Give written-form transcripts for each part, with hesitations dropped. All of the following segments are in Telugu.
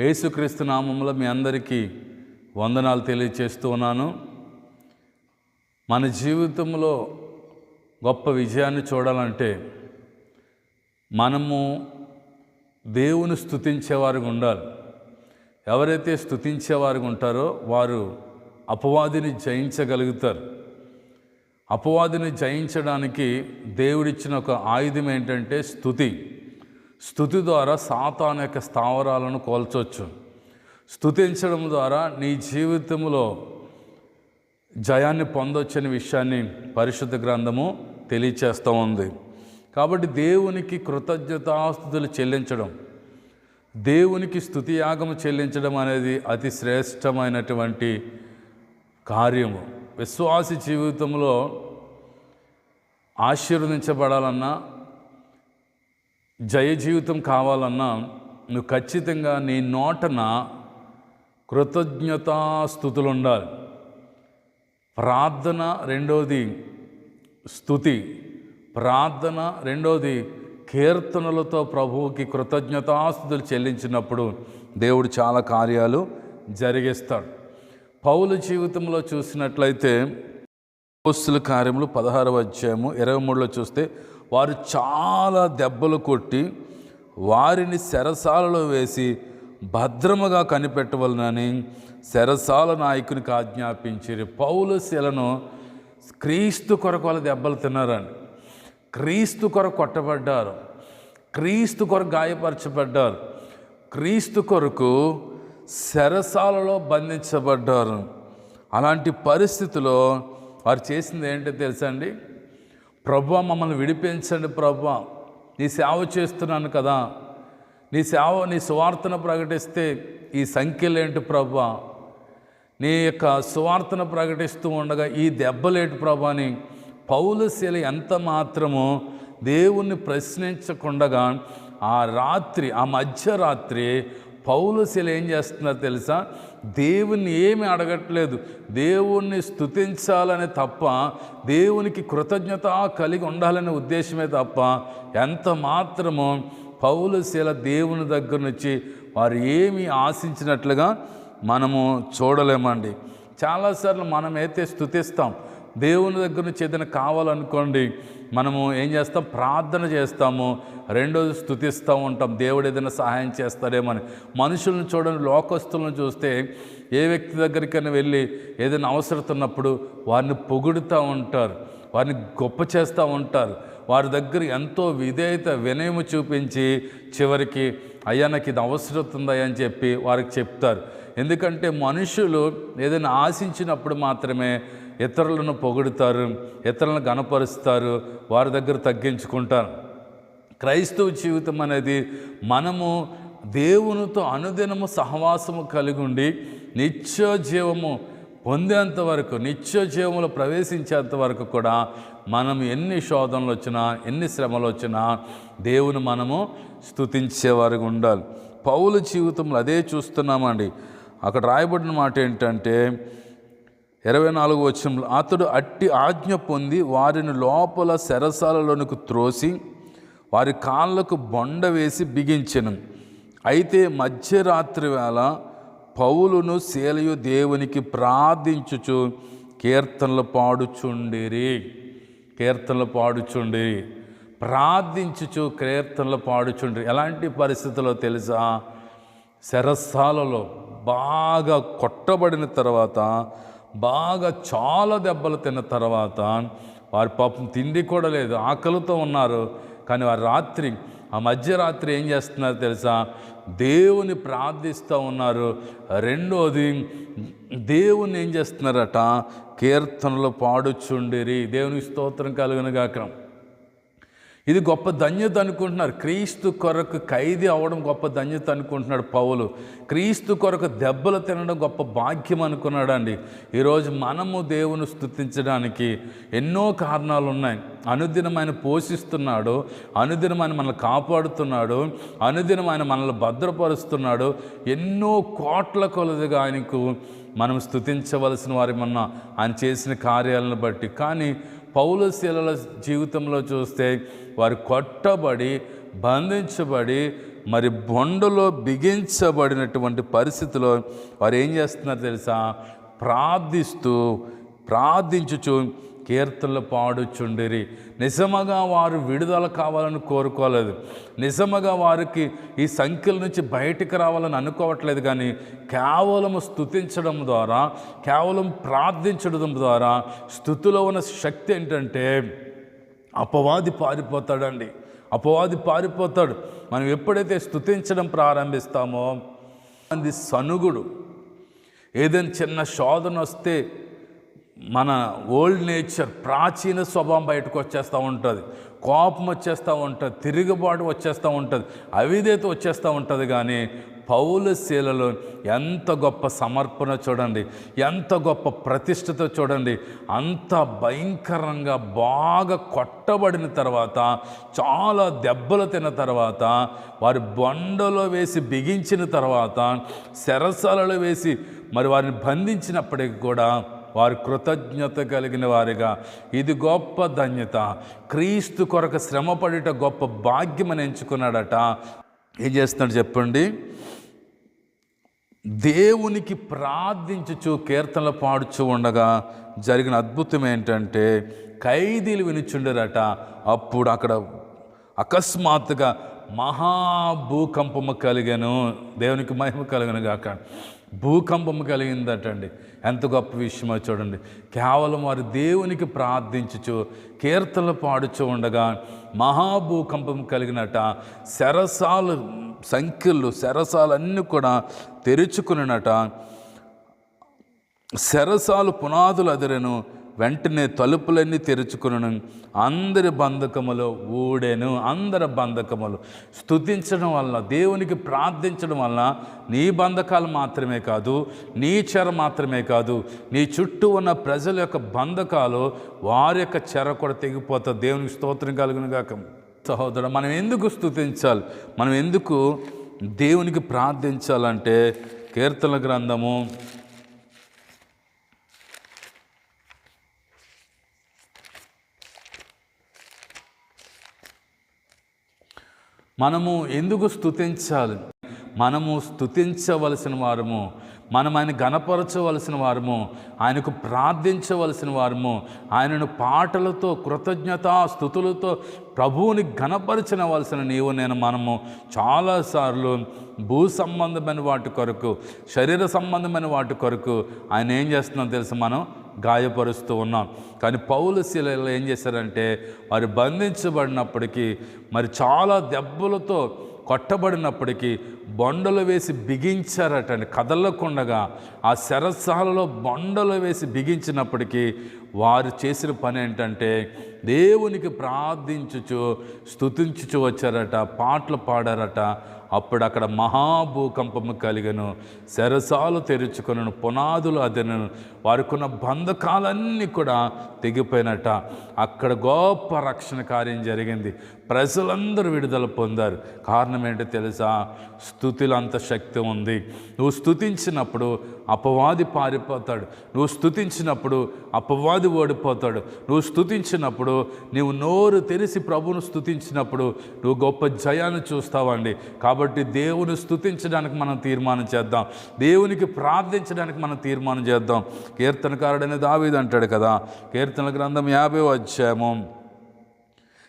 యేసుక్రీస్తు నామములో మీ అందరికీ వందనాలు తెలియచేస్తూ ఉన్నాను. మన జీవితంలో గొప్ప విజయాన్ని చూడాలంటే మనము దేవుని స్తుతించేవారుగా ఉండాలి. ఎవరైతే స్తుతించేవారుగా ఉంటారో వారు అపవాదిని జయించగలుగుతారు. అపవాదిని జయించడానికి దేవుడిచ్చిన ఒక ఆయుధం ఏంటంటే స్తుతి. స్తుతి ద్వారా సాతాను యొక్క స్థావరాలను కోల్చవచ్చు. స్తుతించడం ద్వారా నీ జీవితంలో జయాన్ని పొందొచ్చని విషయాన్ని పరిశుద్ధ గ్రంథము తెలియచేస్తూ ఉంది. కాబట్టి దేవునికి కృతజ్ఞతాస్తుతులు చెల్లించడం, దేవునికి స్తుతియాగము చెల్లించడం అనేది అతి శ్రేష్టమైనటువంటి కార్యము. విశ్వాసి జీవితంలో ఆశీర్వదించబడాలన్నా, జయ జీవితం కావాలన్నా నువ్వు ఖచ్చితంగా నీ నోటన కృతజ్ఞతాస్తుతులు ఉండాలి. ప్రార్థన రెండోది స్తుతి, ప్రార్థన రెండోది కీర్తనలతో ప్రభువుకి కృతజ్ఞతాస్తుతులు చెల్లించినప్పుడు దేవుడు చాలా కార్యాలు జరిగిస్తాడు. పౌలు జీవితంలో చూసినట్లయితే అపోస్తలుల కార్యములు 16వ అధ్యాయము 23లో చూస్తే వారు చాలా దెబ్బలు కొట్టి వారిని చెరసాలలో వేసి భద్రముగా కనిపెట్టవలనని చెరసాల నాయకునికి ఆజ్ఞాపించారు. పౌలు శీలను క్రీస్తు కొరకు వాళ్ళ దెబ్బలు తిన్నారని, క్రీస్తు కొరకు కొట్టబడ్డారు, క్రీస్తు కొరకు గాయపరచబడ్డారు, క్రీస్తు కొరకు చెరసాలలో బంధించబడ్డారు. అలాంటి పరిస్థితిలో వారు చేసింది ఏంటో తెలుసా అండి? ప్రభువా మమ్మల్ని విడిపించండి, ప్రభువా నీ సేవ చేస్తున్నాను కదా, నీ సువార్తను ప్రకటిస్తే ఈ సంఖ్యలేంటి ప్రభువా, నీ యొక్క సువార్తను ప్రకటిస్తూ ఉండగా ఈ దెబ్బలేంటి ప్రభువా అని పౌలు శీల ఎంత మాత్రమో దేవుణ్ణి ప్రశ్నించకుండగా ఆ మధ్యరాత్రి పౌలు శీల ఏం చేస్తున్నారు తెలుసా? దేవుణ్ణి ఏమి అడగట్లేదు, దేవుణ్ణి స్తుతించాలని తప్ప, దేవునికి కృతజ్ఞత కలిగి ఉండాలనే ఉద్దేశమే తప్ప ఎంత మాత్రమో పౌలు శీల దేవుని దగ్గర నుంచి వారు ఏమి ఆశించినట్లుగా మనము చూడలేమండి. చాలాసార్లు మనమైతే స్తుతిస్తాం, దేవుని దగ్గర నుంచి ఏదైనా కావాలనుకోండి మనము ఏం చేస్తాం? ప్రార్థన చేస్తాము, రెండోది స్తుతిస్తూ ఉంటాం, దేవుడు ఏదైనా సహాయం చేస్తాడేమని. మనుషులను చూడండి, లోకస్తులను చూస్తే ఏ వ్యక్తి దగ్గరికైనా వెళ్ళి ఏదైనా అవసరం ఉన్నప్పుడు వారిని పొగుడుతూ ఉంటారు, వారిని గొప్ప చేస్తూ ఉంటారు, వారి దగ్గర ఎంతో విధేయత వినయము చూపించి చివరికి అయ్యా నాకు ఇది అవసరం ఉందా అని చెప్పి వారికి చెప్తారు. ఎందుకంటే మనుషులు ఏదైనా ఆశించినప్పుడు మాత్రమే ఇతరులను పొగుడుతారు, ఇతరులను గణపరుస్తారు, వారి దగ్గర తగ్గించుకుంటారు. క్రైస్తవ జీవితం అనేది మనము దేవునితో అనుదినము సహవాసము కలిగి ఉండి నిత్య జీవము పొందేంత వరకు, నిత్య జీవములో ప్రవేశించేంత వరకు కూడా మనం ఎన్ని శోధనలు వచ్చినా, ఎన్ని శ్రమలు వచ్చినా దేవుని మనము స్తుతించేవారుగా ఉండాలి. పౌలు జీవితంలో అదే చూస్తున్నామండి. అక్కడ రాయబడిన మాట ఏంటంటే 24వ వచనంలో, అతడు అట్టి ఆజ్ఞ పొంది వారిని లోపల చెరసాలలోనికి త్రోసి వారి కాళ్ళకు బొండ వేసి బిగించెను. అయితే మధ్యరాత్రి వేళ పౌలును శీలయు దేవునికి ప్రార్థించుచు కీర్తనలు పాడుచుండిరి, ప్రార్థించుచు కీర్తనలు పాడుచుండిరి. ఎలాంటి పరిస్థితుల్లో తెలుసా? చెరసాలలో బాగా కొట్టబడిన తర్వాత, బాగా చాలా దెబ్బలు తిన్న తర్వాత, వారి పాపం తిండి కూడా లేదు, ఆకలితో ఉన్నారు. కానీ వారు రాత్రి, ఆ మధ్యరాత్రి ఏం చేస్తున్నారు తెలుసా? దేవుని ప్రార్థిస్తూ ఉన్నారు. రెండోది దేవుని ఏం చేస్తున్నారట? కీర్తనలు పాడుచుండిరి. దేవునికి స్తోత్రం కలుగును గాక. ఇది గొప్ప ధన్యత అనుకుంటున్నారు. క్రీస్తు కొరకు ఖైదీ అవ్వడం గొప్ప ధన్యత అనుకుంటున్నాడు పౌలు. క్రీస్తు కొరకు దెబ్బలు తినడం గొప్ప భాగ్యం అనుకున్నాడండి. ఈరోజు మనము దేవుని స్తుతించడానికి ఎన్నో కారణాలు ఉన్నాయి. అనుదినం ఆయన పోషిస్తున్నాడు, అనుదినం ఆయన మనల్ని కాపాడుతున్నాడు, అనుదినం ఆయన మనల్ని భద్రపరుస్తున్నాడు. ఎన్నో కోట్ల కొలదిగా ఆయనకు మనం స్తుతించవలసిన వారేమన్నా ఆయన చేసిన కార్యాలను బట్టి. కానీ పౌలు శీలల జీవితంలో చూస్తే వారు కొట్టబడి, బంధించబడి, మరి బొండలో బిగించబడినటువంటి పరిస్థితిలో వారు ఏం చేస్తున్నారు తెలుసా? ప్రార్థించుచు కీర్తనలు పాడుచుండిరి. నిజముగా వారు విడుదల కావాలని కోరుకోలేదు, నిజముగా వారికి ఈ సంఖ్యల నుంచి బయటికి రావాలని అనుకోవట్లేదు. కానీ కేవలం స్తుతించడం ద్వారా, కేవలం ప్రార్థించడం ద్వారా, స్తుతిలో ఉన్న శక్తి ఏంటంటే అపవాది పారిపోతాడండి. అపవాది పారిపోతాడు. మనం ఎప్పుడైతే స్తుతించడం ప్రారంభిస్తామో అది సనుగుడు. ఏదైనా చిన్న శోధన వస్తే మన ఓల్డ్ నేచర్, ప్రాచీన స్వభావం బయటకు వచ్చేస్తూ ఉంటుంది, కోపం వచ్చేస్తూ ఉంటుంది, తిరుగుబాటు వచ్చేస్తూ ఉంటుంది, అవిధేయత వచ్చేస్తూ ఉంటుంది. కానీ పౌలు శీలలో ఎంత గొప్ప సమర్పణ చూడండి, ఎంత గొప్ప ప్రతిష్టత చూడండి. అంత భయంకరంగా బాగా కొట్టబడిన తర్వాత, చాలా దెబ్బలు తిన్న తర్వాత, వారి బొండలో వేసి బిగించిన తర్వాత, చెరసాలలో వేసి మరి వారిని బంధించినప్పటికీ కూడా వారు కృతజ్ఞత కలిగిన వారిగా, ఇది గొప్ప ధన్యత, క్రీస్తు కొరకు శ్రమపడేట గొప్ప భాగ్యమని ఎంచుకున్నాడట. ఏం చేస్తున్నాడు చెప్పండి? దేవునికి ప్రార్థించుచు కీర్తనలు పాడుచు ఉండగా జరిగిన అద్భుతం ఏంటంటే, ఖైదీలు వినుచుండరట. అప్పుడు అక్కడ అకస్మాత్తుగా మహాభూకంపము కలిగెను. దేవునికి మహిమ కలుగను గాక. భూకంపము కలిగిందటండి. ఎంత గొప్ప విషయమో చూడండి. కేవలం వారు దేవునికి ప్రార్థించుచు కీర్తనలు పాడుచు ఉండగా మహాభూకంపం కలిగినట. చెరసాలన్నీ కూడా తెరుచుకున్నట. చెరసాలు పునాదులు అదిరెను. వెంటనే తలుపులన్నీ తెరుచుకును. అందరి బంధకములు ఊడెను. అందరి బంధకములు స్తుతించడం వల్ల, దేవునికి ప్రార్థించడం వల్ల నీ బంధకాలు మాత్రమే కాదు, నీ చెర మాత్రమే కాదు, నీ చుట్టూ ఉన్న ప్రజల యొక్క బంధకాలు, వారి యొక్క చెర కూడా తెగిపోతుంది. దేవునికి స్తోత్రం కలుగును గాక. సహోదరుడు, మనం ఎందుకు స్తుతించాలి, మనం ఎందుకు దేవునికి ప్రార్థించాలంటే, కీర్తనల గ్రంథము 'మనము ఎందుకు స్తుతించాలి? మనము స్తుతించవలసిన వారము, మనం ఆయన గణపరచవలసిన వారము, ఆయనకు ప్రార్థించవలసిన వారము, ఆయనను పాటలతో, కృతజ్ఞత స్తుతులతో ప్రభువుని గణపరచవలసిన నీవు నేను మనము చాలాసార్లు భూ సంబంధమైన వాటి కొరకు, శరీర సంబంధమైన వాటి కొరకు ఆయన ఏం చేస్తున్నాం తెలుసు, మనం గాయపరుస్తూ ఉన్నాం. కానీ పౌలు శీలలు ఏం చేశారంటే, వారు బంధించబడినప్పటికీ, మరి చాలా దెబ్బలతో కొట్టబడినప్పటికీ బొండలు వేసి బిగించారటండి. కదలకుండగా ఆ చెరసాలలో బొండలు వేసి బిగించినప్పటికీ వారు చేసిన పని ఏంటంటే, దేవునికి ప్రార్థించుచు స్తుతించుచు వచ్చారట, పాటలు పాడారట. అప్పుడు అక్కడ మహాభూకంపము కలిగను, చెరసాలు తెరుచుకొనను, పునాదులు అదెనను, వారికున్న బంధకాలన్నీ కూడా తెగిపోయినట. అక్కడ గొప్ప రక్షణ కార్యం జరిగింది. ప్రజలందరూ విడుదల పొందారు. కారణం ఏంటో తెలుసా? స్తుతిలో అంత శక్తి ఉంది. నువ్వు స్తుతించినప్పుడు అపవాది పారిపోతాడు. నువ్వు స్తుతించినప్పుడు అపవాది ఓడిపోతాడు. నువ్వు స్తుతించినప్పుడు, నీవు నోరు తెరిచి ప్రభువును స్తుతించినప్పుడు నువ్వు గొప్ప జయాన్ని చూస్తావండి. కాబట్టి దేవుని స్తుతించడానికి మనం తీర్మానం చేద్దాం, దేవునికి ప్రార్థించడానికి మనం తీర్మానం చేద్దాం. కీర్తనకారుడైన దావీదు అంటాడు కదా, కీర్తన గ్రంథం 50వ అధ్యాయము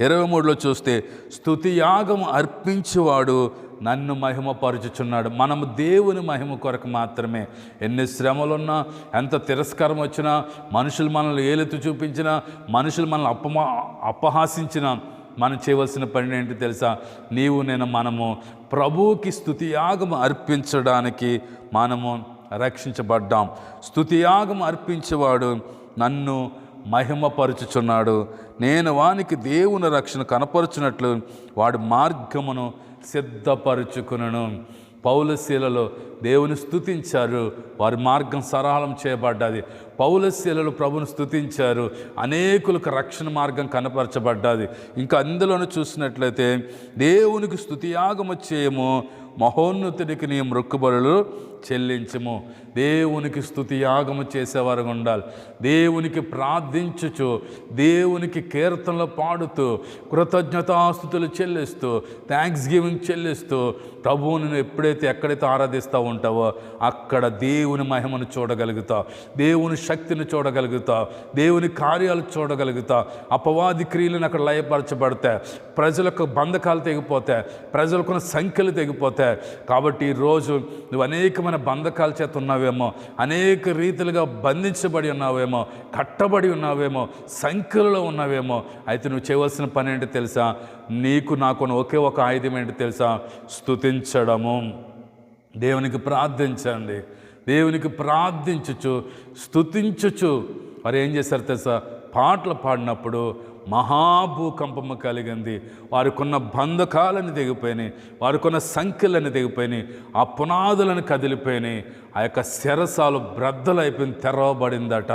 23లో చూస్తే, స్తుతి యాగము అర్పించేవాడు నన్ను మహిమపరచుచున్నాడు. మనము దేవుని మహిమ కొరకు మాత్రమే. ఎన్ని శ్రమలున్నా, ఎంత తిరస్కారం వచ్చినా, మనుషులు మనల్ని ఏలెత్తి చూపించినా, మనుషులు మనల్ని అపహాసించినా, మనం చేయవలసిన పని ఏంటి తెలుసా? మనము ప్రభువుకి స్తుతియాగం అర్పించడానికి మనము రక్షించబడ్డాం. స్తుతియాగం అర్పించేవాడు నన్ను మహిమపరచుచున్నాడు. నేను వానికి దేవుని రక్షణ కనపరుచున్నట్లు వాడి మార్గమును సిద్ధపరుచుకును. పౌలు శీలలో దేవుని స్తుతించారు, వారి మార్గం సరళం చేయబడ్డది. పౌలు శీలలు ప్రభుని స్తుతించారు, అనేకులకు రక్షణ మార్గం కనపరచబడ్డది. ఇంకా అందులోనూ చూసినట్లయితే, దేవునికి స్తుతియాగము చేయము, మహోన్నతుడికి నీ మొక్కుబడులు చెల్లించుము. దేవునికి స్తుతి యాగము చేసేవారుగా ఉండాలి. దేవునికి ప్రార్థించుచు, దేవునికి కీర్తనలు పాడుతూ, కృతజ్ఞతాస్తుతులు చెల్లిస్తూ, థ్యాంక్స్ గివింగ్ చెల్లిస్తూ ప్రభువుని నువ్వు ఎక్కడైతే ఆరాధిస్తూ ఉంటావో అక్కడ దేవుని మహిమను చూడగలుగుతావు, దేవుని శక్తిని చూడగలుగుతావు, దేవుని కార్యాలు చూడగలుగుతావు. అపవాది క్రియలను అక్కడ లయపరచబడతాయి, ప్రజలకు బంధకాలు తెగిపోతాయి, ప్రజలకున్న సంఖ్యలు తెగిపోతాయి. కాబట్టి ఈరోజు నువ్వు అనేకమైన బంధకాల చేత ఉన్నావేమో, అనేక రీతిలుగా బంధించబడి ఉన్నావేమో, కట్టబడి ఉన్నావేమో, సంఖ్యలలో ఉన్నావేమో. అయితే నువ్వు చేయవలసిన పని ఏంటి తెలుసా? నీకు నాకున్న ఒకే ఒక ఆయుధం ఏంటి తెలుసా? స్తుతించడము. దేవునికి ప్రార్థించండి. దేవునికి ప్రార్థించుచు, స్తుతించుచు వారు ఏం చేశారు తెలుసా? పాటలు పాడినప్పుడు మహాభూకంపము కలిగింది. వారికున్న బంధకాలను తెగిపోయినాయి, వారికున్న సంఖ్యలను తెగిపోయినాయి, ఆ పునాదులను కదిలిపోయినాయి, ఆ యొక్క శిరసాలు బ్రద్దలైపోయింది, తెరవబడిందట.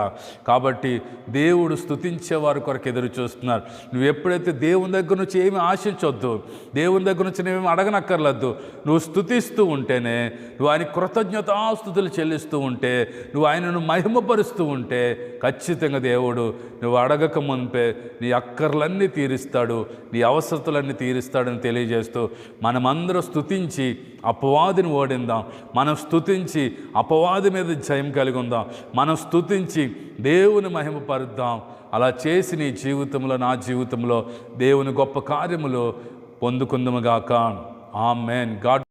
కాబట్టి దేవుడు స్తుతించే వారి కొరకు ఎదురు చూస్తున్నారు. నువ్వు ఎప్పుడైతే దేవుని దగ్గర నుంచి ఏమి ఆశించొద్దు, దేవుని దగ్గర నుంచి నువ్వేమి అడగనక్కర్లేదు, నువ్వు స్తుతిస్తూ ఉంటేనే, నువ్వు ఆయన కృతజ్ఞతాస్తుతులు చెల్లిస్తూ ఉంటే, నువ్వు ఆయనను మహిమపరుస్తూ ఉంటే ఖచ్చితంగా దేవుడు నువ్వు అడగక మునిపే నీ అక్కర్లన్నీ తీరుస్తాడు, నీ అవసరతలన్నీ తీరుస్తాడని తెలియజేస్తూ మనమందరం స్తుతించి అపవాదిని ఓడిందాం. మనం స్తుతించి అపవాది మీద జయం కలిగి ఉందాం. మనం స్తుతించి దేవుని మహిమపరుద్దాం. అలా చేసి నీ జీవితంలో, నా జీవితంలో దేవుని గొప్ప కార్యములు పొందుకుందుముగాక. ఆమేన్. గాడ్